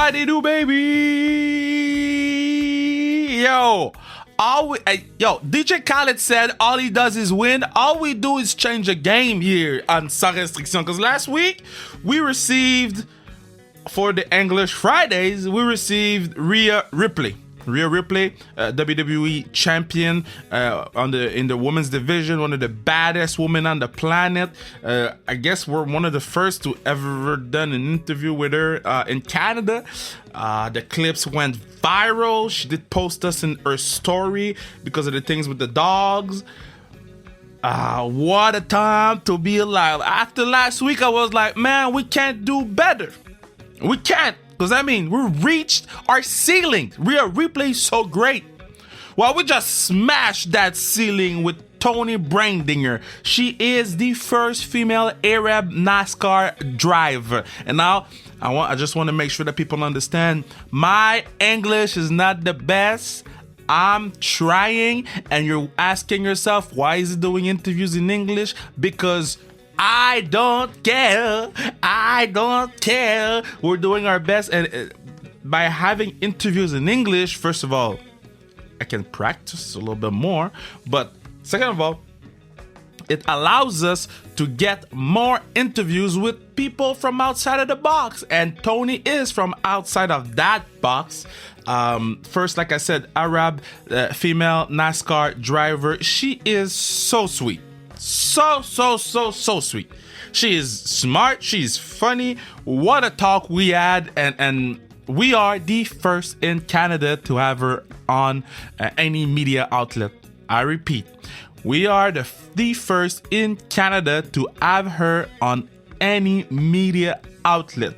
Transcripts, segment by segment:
Why they do, baby? DJ Khaled said all he does is win. All we do is change a game here on Sans Restriction. Because last week, we received, for the English Fridays, we received Rhea Ripley. Rhea Ripley, WWE champion in the women's division, one of the baddest women on the planet. I guess we're one of the first to ever done an interview with her in Canada. The clips went viral. She did post us in her story because of the things with the dogs. What a time to be alive. After last week, I was like, man, we can't do better. We can't. Because, we reached our ceiling. Rhea Ripley is so great. Well, we just smashed that ceiling with Toni Breidinger. She is the first female Arab NASCAR driver. And now, I just want to make sure that people understand, my English is not the best. I'm trying. And you're asking yourself, why is he doing interviews in English? Because I don't care. We're doing our best. And by having interviews in English, first of all, I can practice a little bit more. But second of all, it allows us to get more interviews with people from outside of the box. And Toni is from outside of that box. First, like I said, Arab female NASCAR driver. She is so sweet. So sweet. She is smart. She's funny. What a talk we had. And we are the first in Canada to have her on any media outlet. I repeat, we are the first in Canada to have her on any media outlet.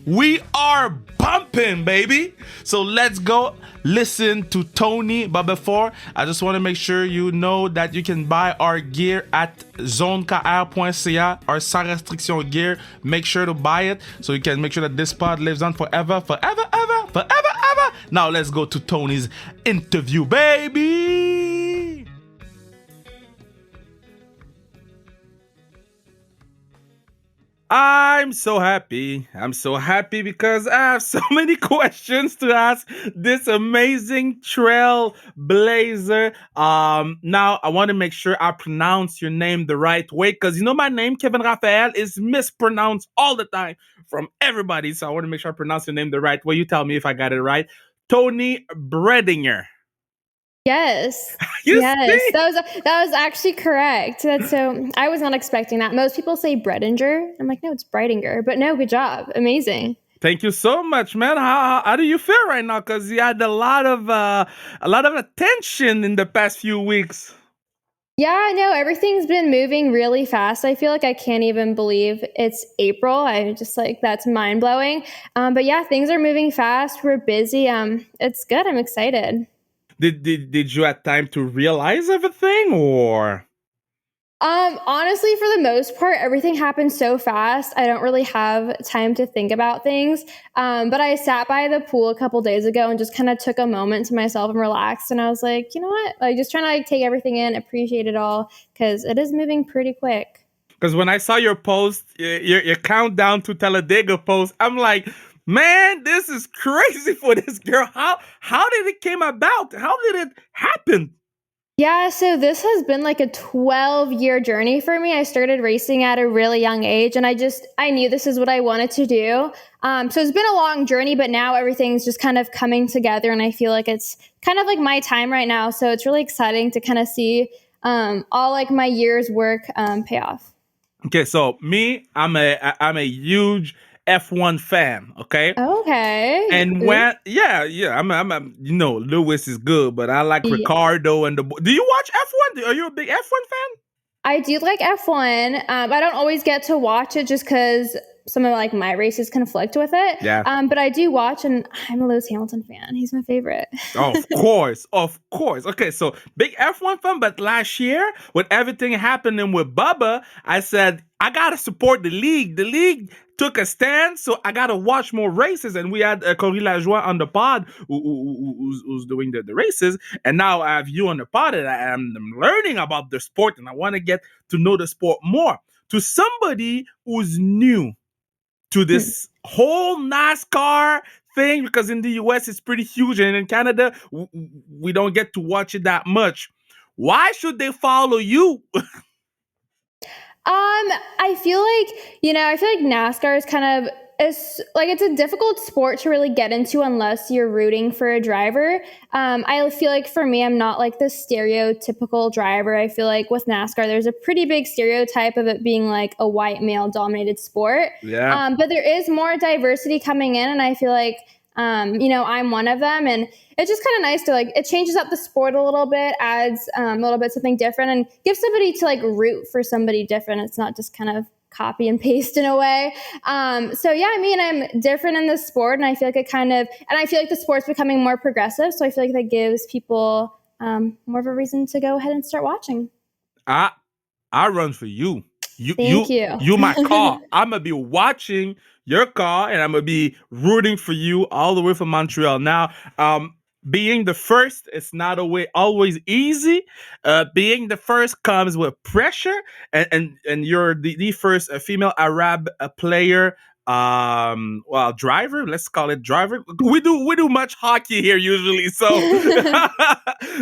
We are bumping, baby. So let's go listen to Toni. But before, I just want to make sure you know that you can buy our gear at zonekr.ca, our Sans Restriction gear. Make sure to buy it so you can make sure that this pod lives on forever. Now let's go to Toni's interview, baby. I'm so happy because I have so many questions to ask this amazing trailblazer. Now I want to make sure I pronounce your name the right way, because my name, Kevin Raphael, is mispronounced all the time from everybody. So I want to make sure I pronounce your name the right way. You tell me if I got it right. Toni Breidinger. Yes. See? That was actually correct. I was not expecting that. Most people say Breidinger. I'm like, no, it's Breidinger. But no, good job. Amazing. Thank you so much, man. How do you feel right now? Because you had a lot of attention in the past few weeks. Yeah, no, everything's been moving really fast. I feel like I can't even believe it's April. I just that's mind blowing. But yeah, things are moving fast. We're busy. It's good. I'm excited. Did you have time to realize everything, or? Honestly, for the most part, everything happened so fast. I don't really have time to think about things. But I sat by the pool a couple days ago and just kind of took a moment to myself and relaxed. And I was like, you know what? Just trying to take everything in, appreciate it all, because it is moving pretty quick. Because when I saw your post, your countdown to Talladega post, I'm like, man, this is crazy for this girl. How did it came about? How did it happen? Yeah, so this has been a 12-year journey for me. I started racing at a really young age, and I knew this is what I wanted to do. So it's been a long journey, but now everything's just kind of coming together, and I feel like it's kind of my time right now. So it's really exciting to kind of see all my year's work pay off. Okay, so me, I'm a huge F1 fan, okay? Okay. And when I'm Lewis is good, but I like Ricardo and do you watch F1? Are you a big F1 fan? I do like F1. I don't always get to watch it just because some of my races conflict with it. Yeah. But I do watch, and I'm a Lewis Hamilton fan. He's my favorite. Of course. Okay, so big F1 fan, but last year, with everything happening with Bubba, I said, I gotta support the league. The league took a stand, so I gotta watch more races. And we had Corey Lajoie on the pod who's doing the races, and now I have you on the pod, and I'm learning about the sport, and I want to get to know the sport more. To somebody who's new to this whole NASCAR thing? Because in the US it's pretty huge, and in Canada we don't get to watch it that much. Why should they follow you? I feel like, I feel like NASCAR is kind of it's a difficult sport to really get into unless you're rooting for a driver. I feel like for me, I'm not like the stereotypical driver. I feel like with NASCAR, there's a pretty big stereotype of it being like a white male dominated sport. Yeah. But there is more diversity coming in, and I feel like I'm one of them, and it's just kind of nice to it changes up the sport a little bit, adds a little bit something different, and gives somebody to root for somebody different. It's not just kind of copy and paste in a way. So yeah, I'm different in this sport, and I feel like and I feel like the sport's becoming more progressive. So I feel like that gives people more of a reason to go ahead and start watching. I run for you. Thank you. You my car. I'm gonna be watching your car, and I'm gonna be rooting for you all the way from Montreal. Now, being the first, it's not always easy. Being the first comes with pressure, and you're the first female Arab player. Driver. Let's call it driver. We do much hockey here usually, so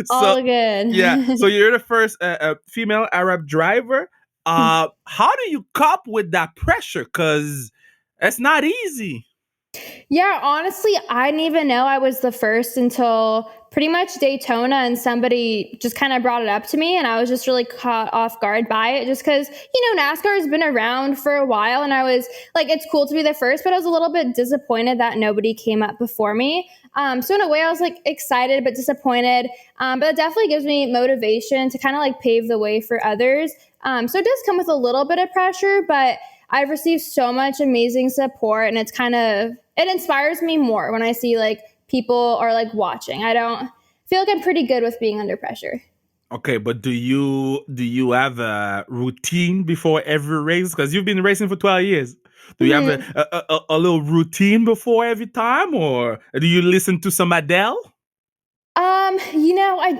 all good. Yeah. So you're the first female Arab driver. How do you cope with that pressure? Because it's not easy. Yeah, honestly, I didn't even know I was the first until pretty much Daytona, and somebody just kind of brought it up to me, and I was just really caught off guard by it, just because, NASCAR has been around for a while, and I was like, it's cool to be the first, but I was a little bit disappointed that nobody came up before me. So in a way, I was excited but disappointed, but it definitely gives me motivation to kind of pave the way for others. So it does come with a little bit of pressure, but I've received so much amazing support, and it inspires me more when I see people are watching. I don't feel like I'm pretty good with being under pressure. Okay, but do you have a routine before every race? Because you've been racing for 12 years. Do you have a little routine before every time, or do you listen to some Adele? I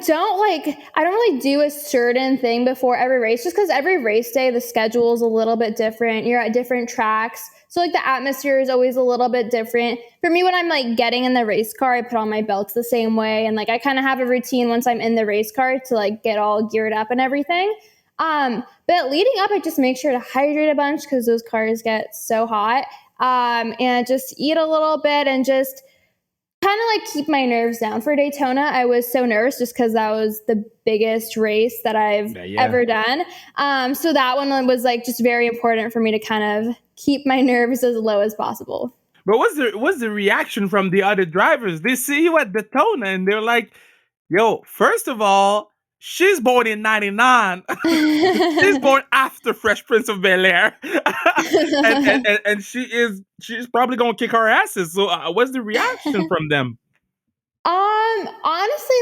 don't really do a certain thing before every race, just because every race day, the schedule is a little bit different. You're at different tracks. So the atmosphere is always a little bit different. For me, when I'm getting in the race car, I put on my belts the same way. And I kind of have a routine once I'm in the race car to get all geared up and everything. But leading up, I just make sure to hydrate a bunch because those cars get so hot. And just eat a little bit and just kind of keep my nerves down. For Daytona, I was so nervous just because that was the biggest race that I've ever done. So that one was just very important for me to kind of keep my nerves as low as possible. But what's the reaction from the other drivers? They see you at Daytona and they're like, yo, first of all, she's born in 99. She's born after Fresh Prince of Bel-Air. and she's probably going to kick our asses. So what's the reaction from them? Honestly,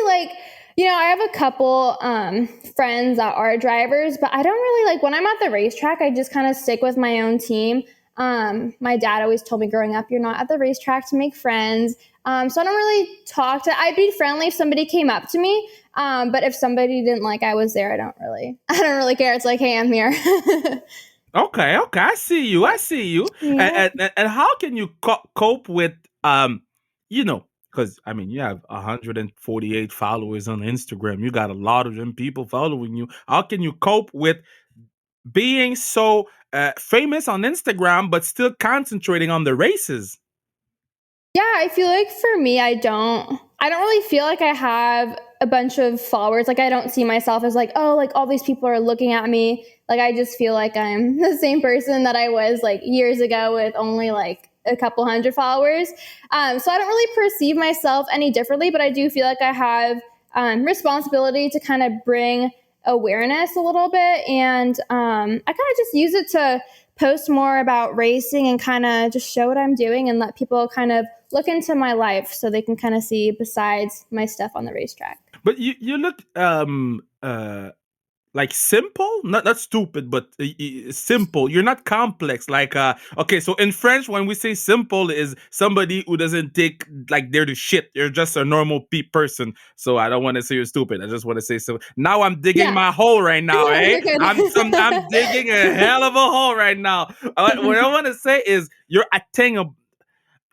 I have a couple friends that are drivers, but I don't really when I'm at the racetrack, I just kind of stick with my own team. My dad always told me growing up, you're not at the racetrack to make friends. So I don't really I'd be friendly if somebody came up to me. But if somebody didn't I was there, I don't really care. It's hey, I'm here. Okay. I see you. Yeah. And how can you cope with, because you have 148 followers on Instagram. You got a lot of them people following you. How can you cope with being so famous on Instagram, but still concentrating on the races? Yeah, I feel for me, I don't really feel I have a bunch of followers. I don't see myself as all these people are looking at me. I just feel I'm the same person that I was years ago with only a couple hundred followers. So I don't really perceive myself any differently, but I do feel I have responsibility to kind of bring awareness a little bit. And I kind of just use it to post more about racing and kind of just show what I'm doing and let people kind of look into my life so they can kind of see besides my stuff on the racetrack. But you look like simple, not stupid, but simple. You're not complex. Like okay, so in French, when we say simple, is somebody who doesn't take like they're the shit. You're just a normal person. So I don't want to say you're stupid. I just want to say so. Now I'm digging Yeah. my hole right now, eh? You're good. I'm digging a hell of a hole right now. What I want to say is you're attaining.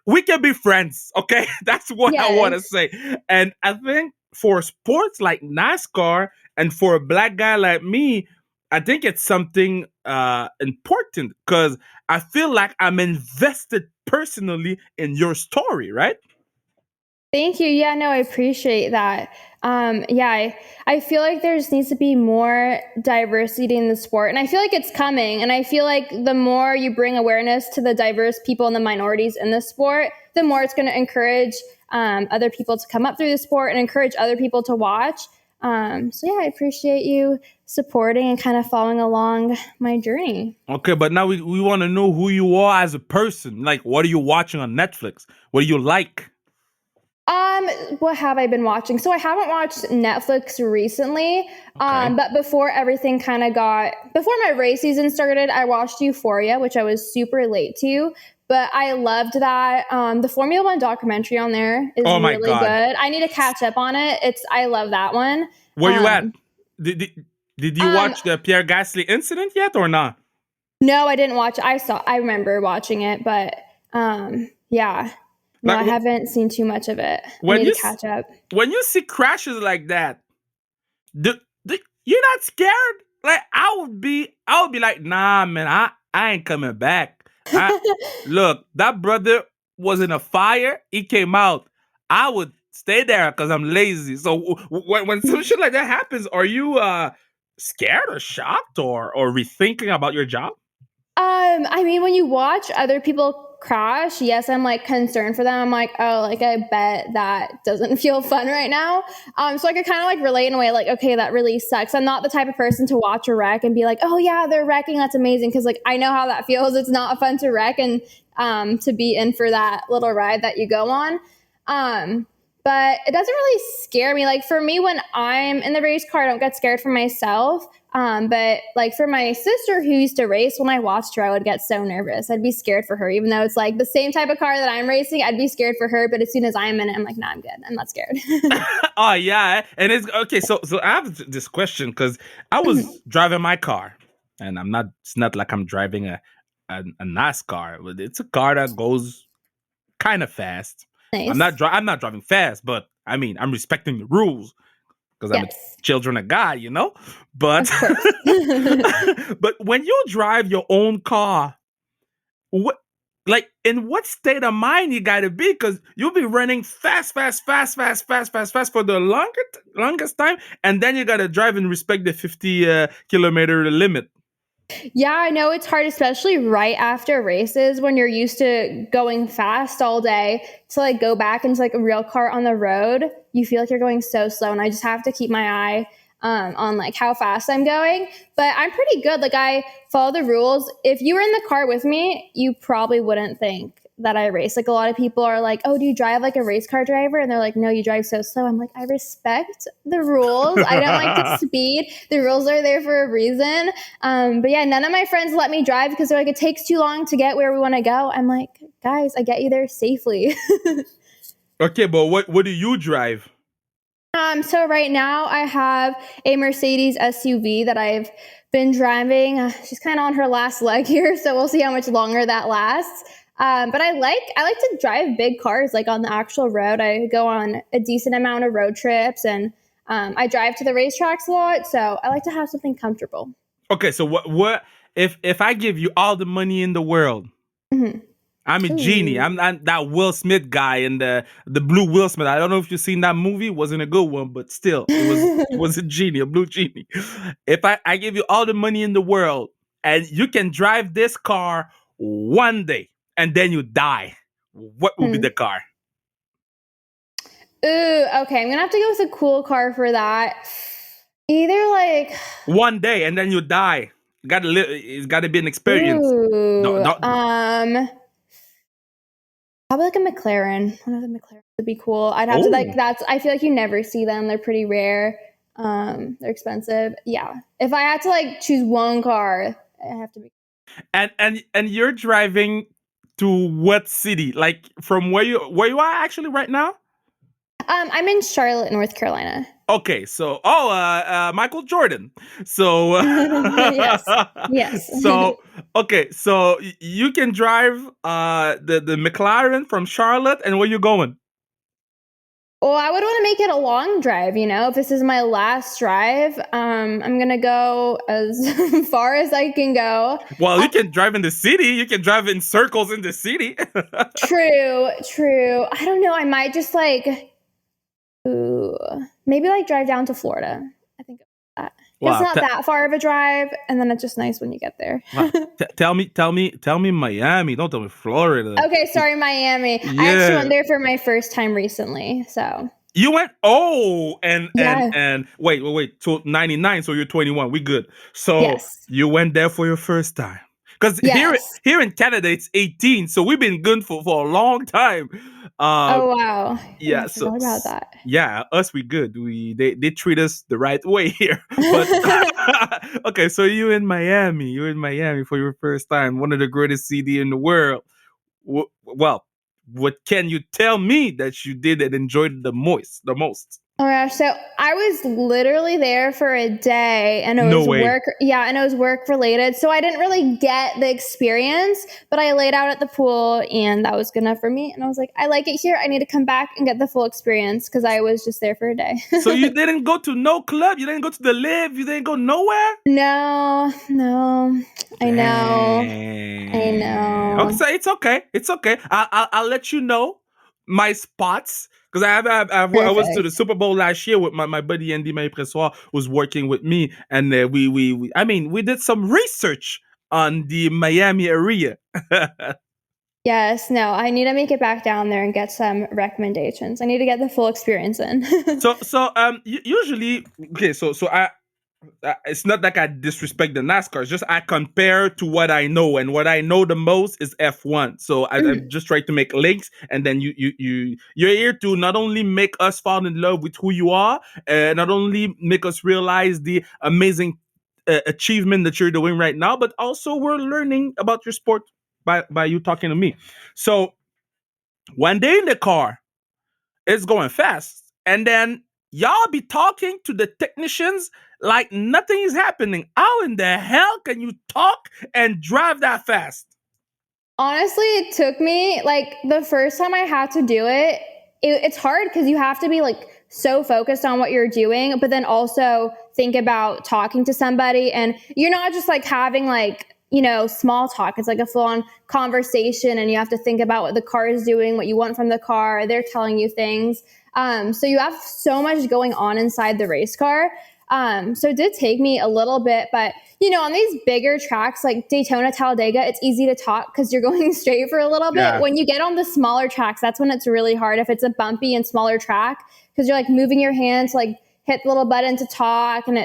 We can be friends, okay? That's what I want to Yes. say. And I think for sports like NASCAR and for a black guy like me, I think it's something important because I feel like I'm invested personally in your story, right? Thank you. Yeah, no, I appreciate that. Yeah, I feel like there just needs to be more diversity in the sport. And I feel like it's coming. And I feel like the more you bring awareness to the diverse people and the minorities in the sport, the more it's going to encourage other people to come up through the sport and encourage other people to watch. So, yeah, I appreciate you supporting and kind of following along my journey. Okay, but now we want to know who you are as a person. Like, what are you watching on Netflix? What do you like? What have I been watching? So I haven't watched Netflix recently. Okay. But before everything kind of before my race season started, I watched Euphoria, which I was super late to. But I loved that. The Formula One documentary on there is Oh my really God. good. I need to catch up on it. I love that one. Where you at? Um, Did you um, watch the Pierre Gasly incident yet or not? no, I didn't watch. I remember watching it, but yeah, no, Like I haven't seen too much of it. I when need you to catch up. when you see crashes like that, you're not scared. Like I would be like, nah, man, I ain't coming back. I look, that brother was in a fire. He came out. I would stay there because I'm lazy. So when some shit like that happens, are you scared or shocked or rethinking about your job? I mean, when you watch other people crash, yes, I'm like concerned for them. I'm like, oh, like I bet that doesn't feel fun right now. So I could kind of like relate in a way, like, okay, that really sucks. I'm not the type of person to watch a wreck and be like, oh yeah, they're wrecking. That's amazing. Cause like I know how that feels. It's not fun to wreck and to be in for that little ride that you go on. Um, but it doesn't really scare me. Like for me, when I'm in the race car, I don't get scared for myself. But like for my sister who used to race, when I watched her, I would get so nervous. I'd be scared for her, even though it's like the same type of car that I'm racing. I'd be scared for her, but as soon as I'm in it, I'm like, nah, I'm good. I'm not scared. Oh yeah, and it's okay. So I have this question because I was driving my car, and I'm not. It's not like I'm driving a NASCAR, but it's a car that goes kind of fast. Nice. I'm not driving fast, but I mean I'm respecting the rules because I'm a Yes, children of God, you know. But of course. but when you drive your own car, what like in what state of mind you gotta be because you'll be running fast for the longest time, and then you gotta drive and respect the 50 kilometer limit. Yeah, I know it's hard, especially right after races when you're used to going fast all day to like go back into like a real car on the road. You feel like you're going so slow, and I just have to keep my eye on like how fast I'm going. But I'm pretty good. Like I follow the rules. If you were in the car with me, you probably wouldn't think that I race. Like a lot of people are like, "Oh, do you drive like a race car driver?" And they're like, "No, you drive so slow." I'm like, "I respect the rules. I don't like to speed. The rules are there for a reason." But yeah, none of my friends let me drive because they're like, "It takes too long to get where we want to go." I'm like, "Guys, I get you there safely." Okay, but what do you drive? So right now I have a Mercedes SUV that I've been driving. She's kind of on her last leg here, so we'll see how much longer that lasts. But I like to drive big cars, like on the actual road. I go on a decent amount of road trips, and I drive to the racetracks a lot. So I like to have something comfortable. Okay, so what if I give you all the money in the world? Mhm. I'm a genie. Ooh. I'm that Will Smith guy and the blue Will Smith. I don't know if you've seen that movie. It wasn't a good one, but still, it was a genie, a blue genie. If I give you all the money in the world and you can drive this car one day and then you die, what will be Hmm. the car? Ooh, okay. I'm gonna have to go with a cool car for that. Either like, One day and then you die. Gotta live. It's got to be an experience. ooh, Don't. probably like a McLaren. One of the McLaren would be cool. I'd have to like Oh, that's I feel like you never see them. They're pretty rare. They're expensive. Yeah. If I had to like choose one car, I have to be. And you're driving to what city? Like from where you are actually right now? I'm in Charlotte, North Carolina. Okay, so Michael Jordan. So Yes. Yes. so okay, so you can drive the McLaren from Charlotte, and where you going? Well, I would want to make it a long drive, you know. If this is my last drive, I'm gonna go as far as I can go. Well, you can drive in the city. You can drive in circles in the city. True, true. I don't know. I might just like, ooh, maybe like drive down to Florida. I think that. It's Wow. not that far of a drive, and then it's just nice when you get there. Wow. Tell me Miami. Don't tell me Florida. Okay, sorry, Miami. I actually went Yeah. there for my first time recently. So You went and yeah, wait to 99, so you're 21. We good. So yes, you went there for your first time. Because here yes. here in Canada it's 18, so we've been good for a long time. Uh Oh wow, yeah, yeah, I forgot about that. yeah, us we good. They treat us the right way here. But okay, so you in Miami for your first time, one of the greatest city in the world. Well, what can you tell me that you did and enjoyed the most? Oh my gosh, so I was literally there for a day and it No was way. work, yeah, and it was work related. So I didn't really get the experience, but I laid out at the pool and that was good enough for me. And I was like, I like it here. I need to come back and get the full experience because I was just there for a day. So you didn't go to no club, you didn't go to the live, you didn't go nowhere? No, no, I know, I Dang. Okay, know. so it's okay. It's okay. I'll let you know my spots because I was to the Perfect. Super Bowl last year with my buddy Andy Pressoir was working with me, and we I mean we did some research on the Miami area. Yes, no, I need to make it back down there and get some recommendations. I need to get the full experience in. Usually okay, so I it's not like I disrespect the NASCAR. It's just I compare to what I know, and what I know the most is F1. So I Mhm. just try to make links, and then you're here to not only make us fall in love with who you are, not only make us realize the amazing achievement that you're doing right now, but also we're learning about your sport by you talking to me. So one day in the car, it's going fast. And then y'all be talking to the technicians like nothing is happening. How in the hell can you talk and drive that fast? Honestly, it took me like the first time I had to do it's hard because you have to be like so focused on what you're doing, but then also think about talking to somebody. And you're not just like having like, you know, small talk. It's like a full on conversation, and you have to think about what the car is doing, what you want from the car. They're telling you things. So you have so much going on inside the race car. So it did take me a little bit, but you know, on these bigger tracks like Daytona, Talladega, it's easy to talk because you're going straight for a little bit. Yeah. When you get on the smaller tracks, that's when it's really hard. If it's a bumpy and smaller track, because you're like moving your hands to like hit the little button to talk, and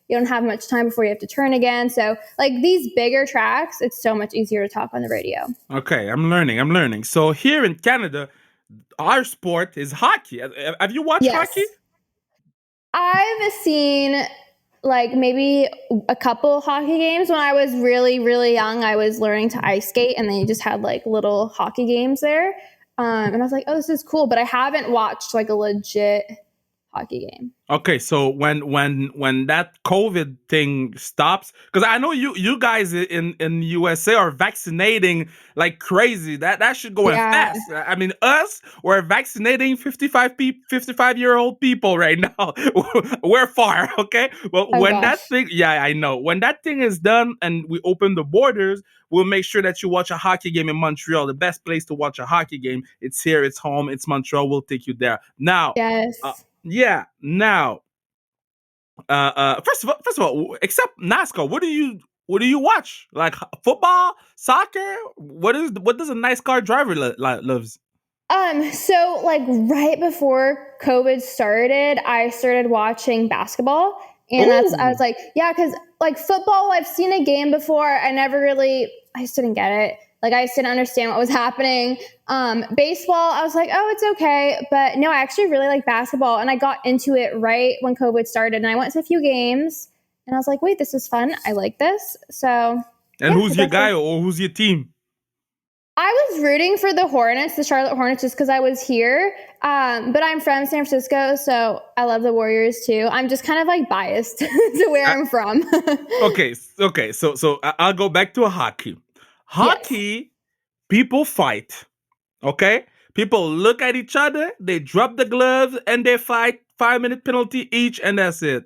you don't have much time before you have to turn again. So like these bigger tracks, it's so much easier to talk on the radio. Okay, I'm learning. So here in Canada, our sport is hockey. Have you watched hockey? Yes. I've seen like maybe a couple hockey games when I was really, really young. I was learning to ice skate, and then you just had like little hockey games there. And I was like, oh, this is cool. But I haven't watched like a legit hockey game. Okay, so when that COVID thing stops, because I know you guys in USA are vaccinating like crazy. That should go in Yeah. fast. I mean, we're vaccinating 55-year-old people right now. We're far, okay. But Oh when that gosh. thing, yeah, I know. When that thing is done and we open the borders, we'll make sure that you watch a hockey game in Montreal. The best place to watch a hockey game. It's here. It's home. It's Montreal. We'll take you there now. Yes. Yeah. Now, first of all, except NASCAR, what do you watch? Like football, soccer? What does a nice car driver loves? So like right before COVID started, I started watching basketball. And I was Oh, like, yeah, because like football, I've seen a game before. I just didn't get it. Like I just didn't understand what was happening. Baseball, I was like, oh, it's okay. But no, I actually really like basketball. And I got into it right when COVID started. And I went to a few games and I was like, wait, this is fun. I like this. So, And yeah, who's your guy or who's your team? I was rooting for the Hornets, the Charlotte Hornets, just because I was here. But I'm from San Francisco, so I love the Warriors too. I'm just kind of like biased to where I'm from. Okay. So I'll go back to hockey. Hockey, yes. People fight. Okay, people look at each other, they drop the gloves, and they fight. 5-minute penalty each, and that's it.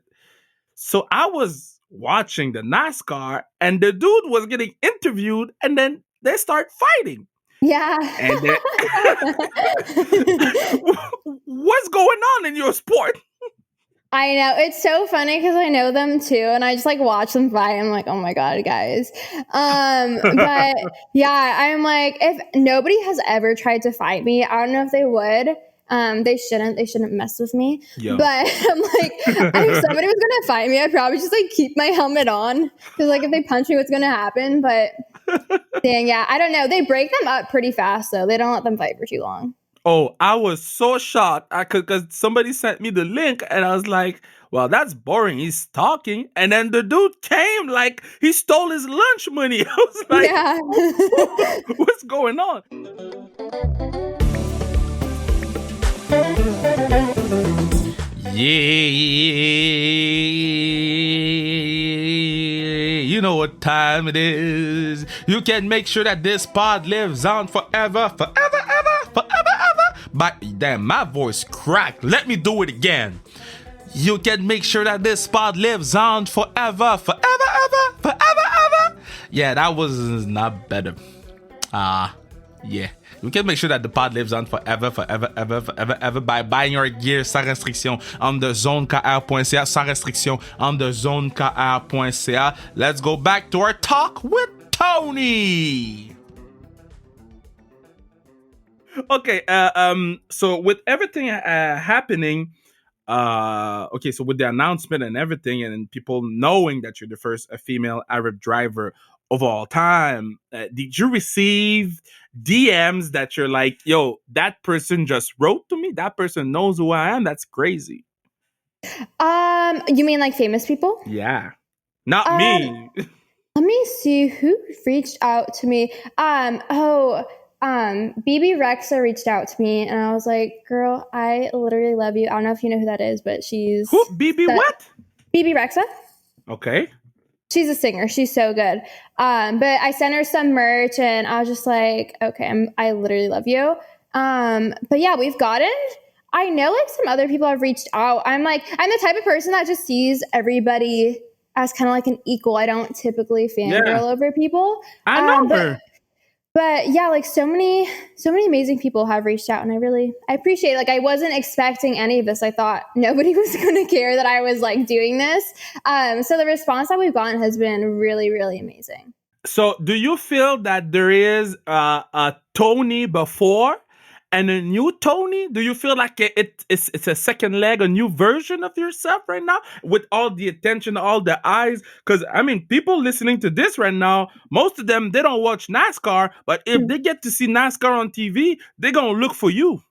So I was watching the NASCAR, and the dude was getting interviewed, and then they start fighting. Yeah. And what's going on in your sport? I know. It's so funny because I know them too, and I just like watch them fight. I'm like, oh my God, guys. But yeah, I'm like, if nobody has ever tried to fight me, I don't know if they would. They shouldn't mess with me. Yeah. But I'm like, if somebody was gonna fight me, I'd probably just like keep my helmet on. Because like if they punch me, what's gonna happen? But dang, yeah, I don't know. They break them up pretty fast though. They don't let them fight for too long. Oh, I was so shocked because somebody sent me the link and I was like, well, that's boring. He's talking. And then the dude came like he stole his lunch money. I was like, yeah. What's going on? Yeah. You know what time it is. You can make sure that this pod lives on forever, forever. But damn, my voice cracked. Let me do it again. You can make sure that this pod lives on forever. Yeah, that was not better. Yeah. You can make sure that the pod lives on forever by buying your gear sans restriction on the zonekr.ca. Sans restriction on the zonekr.ca. Let's go back to our talk with Toni. Okay, so with everything happening, okay, so with the announcement and everything, and people knowing that you're the first female Arab driver of all time, did you receive DMs that you're like, yo, that person just wrote to me? That person knows who I am? That's crazy. You mean like famous people? Yeah. Not me. Let me see who reached out to me. BB Rexa reached out to me and I was like, girl, I literally love you. I don't know if you know who that is, but she's... Who? BB what? BB Rexa. Okay. She's a singer. She's so good. But I sent her some merch and I was just like, okay, I literally love you. But yeah, we've gotten... I know like some other people have reached out. I'm the type of person that just sees everybody as kind of like an equal. I don't typically fangirl over people. I know her. But yeah, like so many amazing people have reached out and I appreciate it. Like I wasn't expecting any of this. I thought nobody was going to care that I was like doing this. So the response that we've gotten has been really, really amazing. So do you feel that there is a Toni before and a new Toni? Do you feel like it's a second leg, a new version of yourself right now with all the attention, all the eyes? Because, I mean, people listening to this right now, most of them, they don't watch NASCAR, but if they get to see NASCAR on TV, they're going to look for you.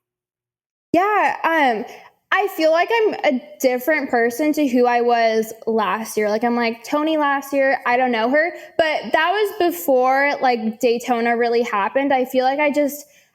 Yeah, I feel like I'm a different person to who I was last year. Like I'm like Toni last year, I don't know her, but that was before like Daytona really happened. I feel like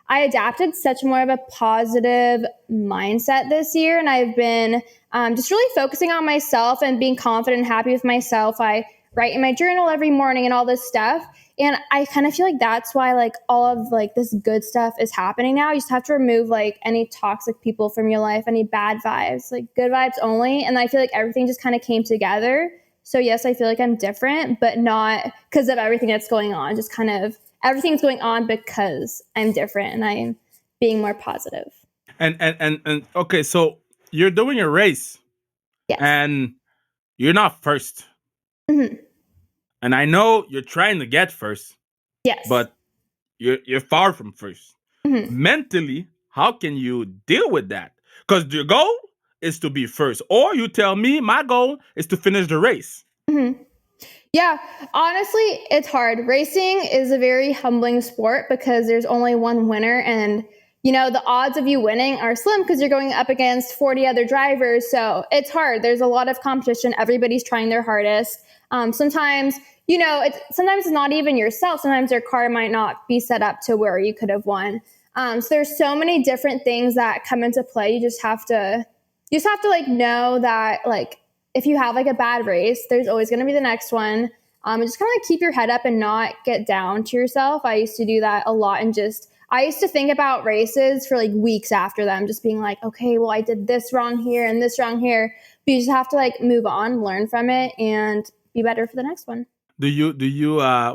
I adapted such more of a positive mindset this year. And I've been just really focusing on myself and being confident and happy with myself. I write in my journal every morning and all this stuff. And I kind of feel like that's why like all of like this good stuff is happening now. You just have to remove like any toxic people from your life, any bad vibes, like good vibes only. And I feel like everything just kind of came together. So yes, I feel like I'm different, but not because of everything that's going on. Just kind of everything's going on because I'm different and I'm being more positive. And okay, so you're doing a race. Yes. And you're not first. Mm-hmm. And I know you're trying to get first. Yes. But you're far from first. Mm-hmm. Mentally, how can you deal with that? Because your goal is to be first. Or you tell me my goal is to finish the race. Mm-hmm. Yeah, honestly, it's hard. Racing is a very humbling sport because there's only one winner, and the odds of you winning are slim because you're going up against 40 other drivers. So it's hard. There's a lot of competition. Everybody's trying their hardest. Sometimes, sometimes it's not even yourself. Sometimes your car might not be set up to where you could have won. So there's so many different things that come into play. You just have to like know that like if you have like a bad race, there's always going to be the next one. And just kind of like keep your head up and not get down to yourself. I used to do that a lot, and I used to think about races for like weeks after them, just being like, okay, well, I did this wrong here and this wrong here. But you just have to like move on, learn from it, and be better for the next one. Do you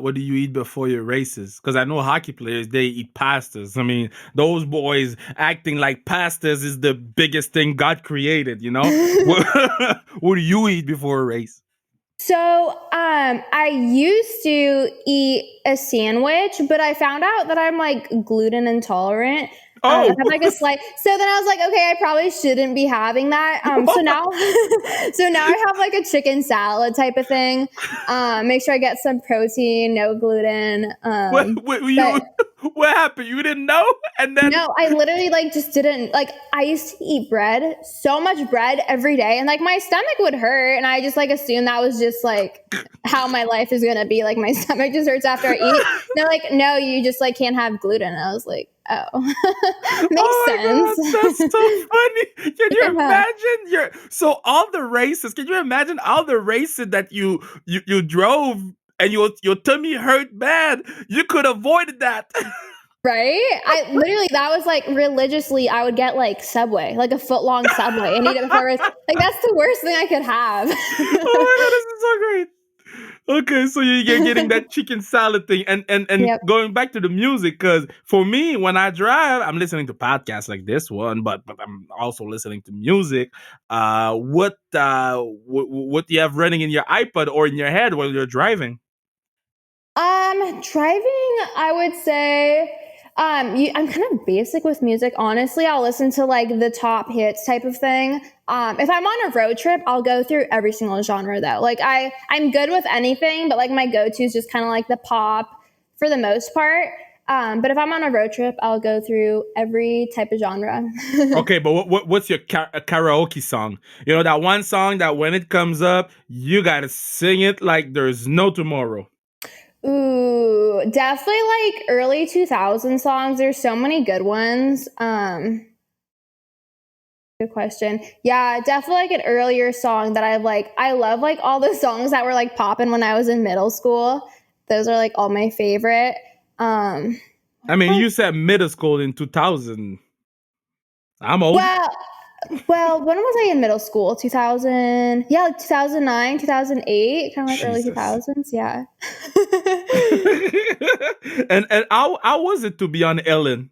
what do you eat before your races? Because I know hockey players, they eat pastas. I mean, those boys acting like pastas is the biggest thing God created, you know? What do you eat before a race? So, I used to eat a sandwich, but I found out that I'm like gluten intolerant. I Oh, have like a slight. So then I was like, okay, I probably shouldn't be having that. So now, so now I have like a chicken salad type of thing. Make sure I get some protein, no gluten. what But you what happened? You didn't know, and then no, I literally like just didn't like I used to eat bread, so much bread every day, and like my stomach would hurt, and I just like assumed that was just like how my life is gonna be. Like my stomach just hurts after I eat. They're like, no, you just like can't have gluten. And I was like, oh, makes oh my sense. god, that's so funny. Can you Yeah. imagine so all the races? Can you imagine all the races that you drove and your tummy hurt bad? You could avoid that. Right? I literally that was like religiously I would get like Subway, like a foot long Subway and eat it before I was like that's the worst thing I could Oh my god, this is so great. Okay, so you're getting that chicken salad thing, and have. going back to the music, because for me, when I drive, I'm listening to podcasts like this one, but I'm also listening to music. What do you have running in your iPod or in your head while you're driving? Driving, I would say, I'm kind of basic with music. Honestly, I'll listen to like the top hits type of thing. If I'm on a road trip, I'll go through every single genre though. Like I'm good with anything, but like my go-to is just kind of like the pop for the most part. But if I'm on a road trip, I'll go through every type of genre. Okay, but what's your karaoke song? You know that one song that when it comes up, you gotta sing it like there's no tomorrow. Ooh, definitely like early 2000 songs. There's so many good ones. Good question. Yeah, definitely like an earlier song that I love like all the songs that were like popping when I was in middle school. Those are like all my favorite. Um I mean, you said middle school in 2000. I'm old. well, when was I in middle school? 2000. Yeah, like 2009, 2008, kind of like early Jesus. 2000s, yeah. And how was it to be on Ellen?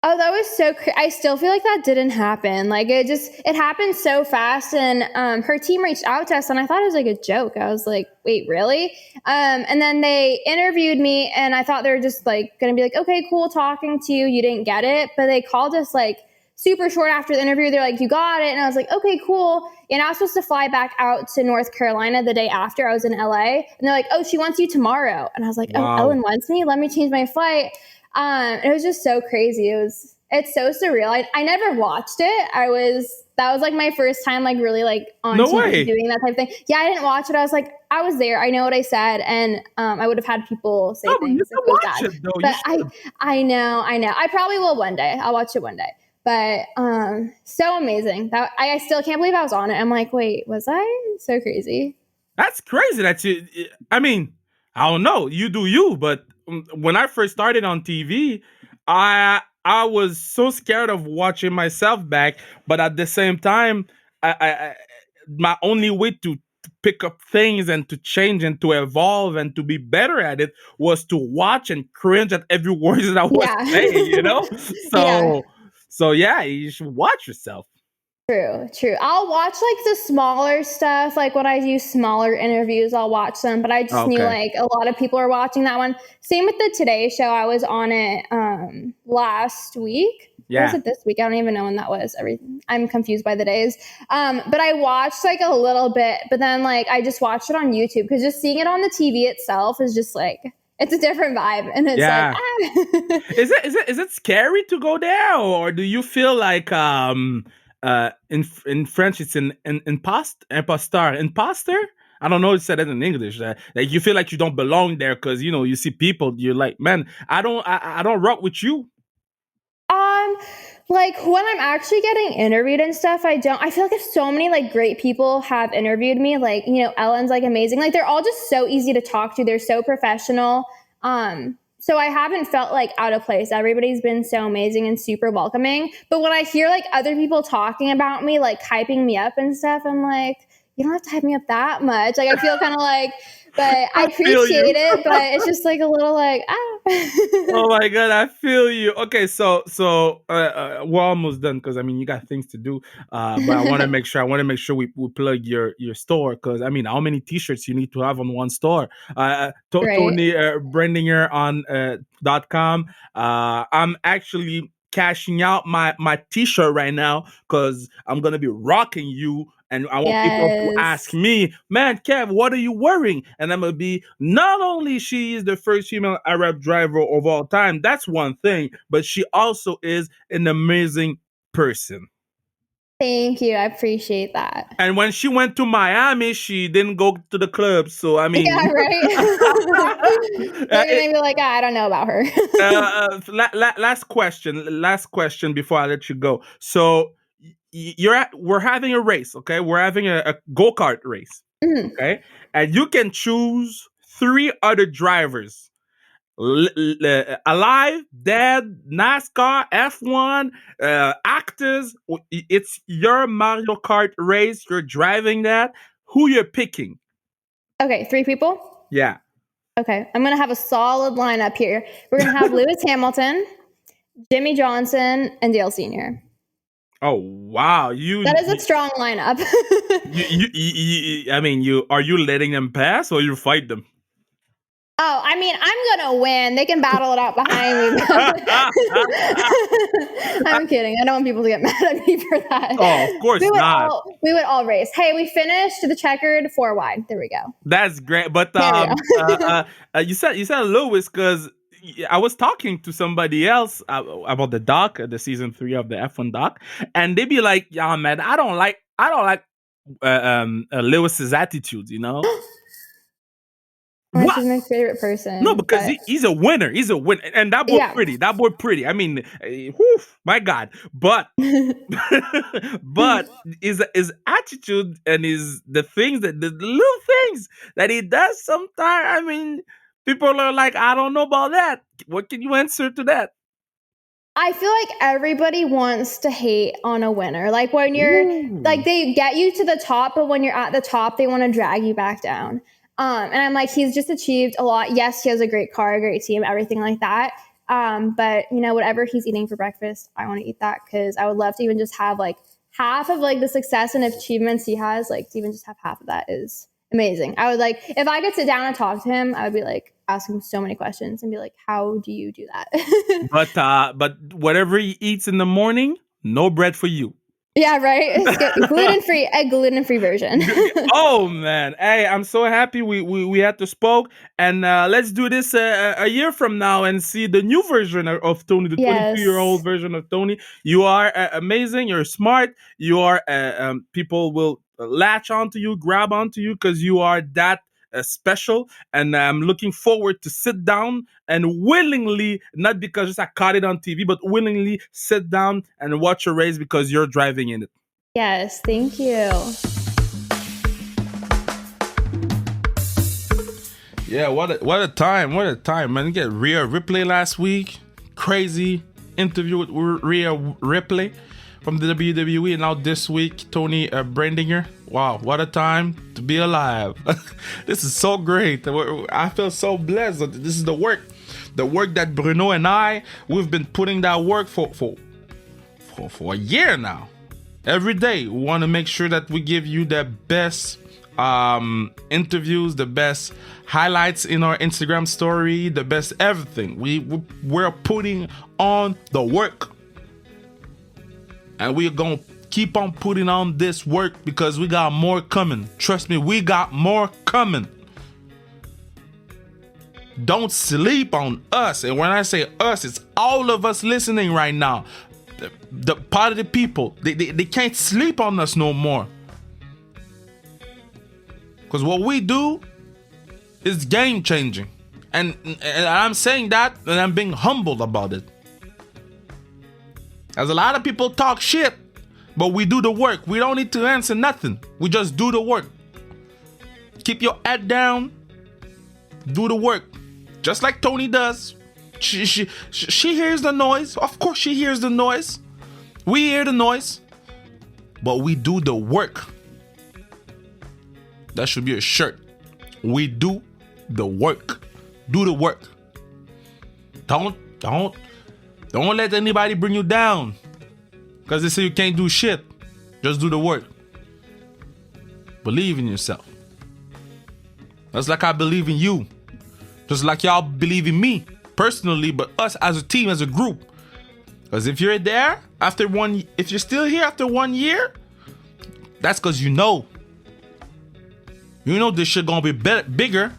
Oh, that was so I still feel like that didn't happen. Like it happened so fast, and her team reached out to us, and I thought it was like a joke. I was like, wait, really? And then they interviewed me, and I thought they were just like going to be like, okay, cool, talking to you. You didn't get it, but they called us like super short after the interview. They're like, you got it, and I was like, okay, cool. And I was supposed to fly back out to North Carolina the day after. I was in LA, and they're like, oh, she wants you tomorrow, and I was like, oh, Wow. Ellen wants me. Let me change my flight. It was just so crazy. It's so surreal. I never watched it. That was like my first time like really like on No TV way. doing that type of thing. Yeah, I didn't watch it. I was like, I was there. I know what I said, and I would have had people say No, but you things if should it was watch bad. it though. You But should. I know, I know. I probably will one day. I'll watch it one day. But so amazing. That I still can't believe I was on it. I'm like, wait, was I? So crazy. That's crazy that you. I mean, I don't know. You do you, but when I first started on TV, I was so scared of watching myself back. But at the same time, I my only way to pick up things and to change and to evolve and to be better at it was to watch and cringe at every word that I was Yeah. saying. You know, Yeah. so yeah, you should watch yourself. True, true. I'll watch like the smaller stuff, like when I do smaller interviews, I'll watch them. But I just knew Okay. like a lot of people are watching that one. Same with the Today Show. I was on it last week. Or was it this week? I don't even know when that was. I'm confused by the days. But I watched like a little bit, but then like I just watched it on YouTube because just seeing it on the TV itself is just like, it's a different vibe. And it's like, Is it scary to go there, or do you feel like in French it's an imposter? I don't know if you said it in English. Like you feel like you don't belong there because you see people, you're like, man, I don't rock with you. Like when I'm actually getting interviewed and stuff, I feel like if so many like great people have interviewed me, like, Ellen's like amazing. Like they're all just so easy to talk to. They're so professional. So I haven't felt like out of place. Everybody's been so amazing and super welcoming. But when I hear like other people talking about me, like hyping me up and stuff, I'm like, you don't have to hype me up that much. Like I feel kind of like, but I appreciate it, but it's just like a little like, Oh my God, I feel you. Okay, so we're almost done because you got things to do. But I want to make sure we plug your store because how many t-shirts you need to have on one store? Toni Breidinger on .com. I'm actually cashing out my t-shirt right now because I'm gonna be rocking you. And I want people to ask me, man, Kev, what are you wearing? And I'm going to be, not only she is the first female Arab driver of all time, that's one thing, but she also is an amazing person. Thank you. I appreciate that. And when she went to Miami, she didn't go to the club. So, Yeah, right? They're going to be like, I don't know about her. Last question before I let you go. So, we're having a race, okay? We're having a go-kart race, okay? And you can choose 3 other drivers, alive, dead, NASCAR, F1, actors. It's your Mario Kart race. You're driving that. Who you're picking? Okay, 3 people? Yeah. Okay, I'm going to have a solid lineup here. We're going to have Lewis Hamilton, Jimmy Johnson, and Dale Sr. Oh wow! That is a strong lineup. Are you letting them pass or you fight them? Oh, I'm gonna win. They can battle it out behind me. I'm kidding. I don't want people to get mad at me for that. Oh, of course not. We would all race. Hey, we finished the checkered 4 wide. There we go. That's great. But you said Lewis because I was talking to somebody else about the season 3 of the F1 doc, and they be like, "Yeah, man, I don't like Lewis's attitude, What? He's my favorite person. No, because he's a winner. He's a winner, and that boy pretty. That boy pretty. Whew, my God. But but his attitude and the little things that he does sometimes. People are like, I don't know about that. What can you answer to that? I feel like everybody wants to hate on a winner. Like when you're like they get you to the top, but when you're at the top, they want to drag you back down. And I'm like, he's just achieved a lot. Yes, he has a great car, a great team, everything like that. But whatever he's eating for breakfast, I want to eat that because I would love to even just have like half of like the success and achievements he has. Like to even just have half of that is amazing. I would like if I could sit down and talk to him, I would be like ask him so many questions and be like, how do you do that? But whatever he eats in the morning, no bread for you. Yeah, right. It's gluten-free, a gluten-free version. Oh man, hey, I'm so happy we had to spoke, and let's do this a year from now and see the new version of Toni, the 22-year-old version of Toni. You are amazing. You're smart. You are people will latch onto you, grab onto you because you are that special, and I'm looking forward to sit down and willingly, not because just I caught it on TV, but willingly sit down and watch a race because you're driving in it. Yes, thank you. Yeah, what a time, man. You get Rhea Ripley last week. Crazy interview with Rhea Ripley from the WWE, and now this week, Toni Breidinger. Wow, what a time to be alive. This is so great. I feel so blessed. This is the work that Bruno and we've been putting that work for a year now. Every day, we want to make sure that we give you the best interviews, the best highlights in our Instagram story, the best everything. We're putting on the work. And we're going to keep on putting on this work because we got more coming. Trust me, we got more coming. Don't sleep on us. And when I say us, it's all of us listening right now. The part of the people, they can't sleep on us no more. Because what we do is game changing. And I'm saying that and I'm being humbled about it. As a lot of people talk shit, but we do the work. We don't need to answer nothing. We just do the work. Keep your head down. Do the work. Just like Toni does. She hears the noise. Of course she hears the noise. We hear the noise. But we do the work. That should be a shirt. We do the work. Do the work. Don't let anybody bring you down. Because they say you can't do shit. Just do the work. Believe in yourself. That's like I believe in you. Just like y'all believe in me personally, but us as a team, as a group. Because if you're there if you're still here after 1 year, that's because you know this shit gonna be bigger.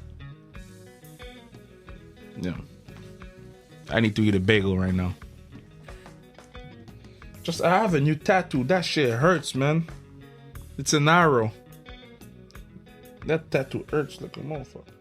Yeah. I need to eat a bagel right now. I have a new tattoo. That shit hurts, man. It's an arrow. That tattoo hurts like a motherfucker.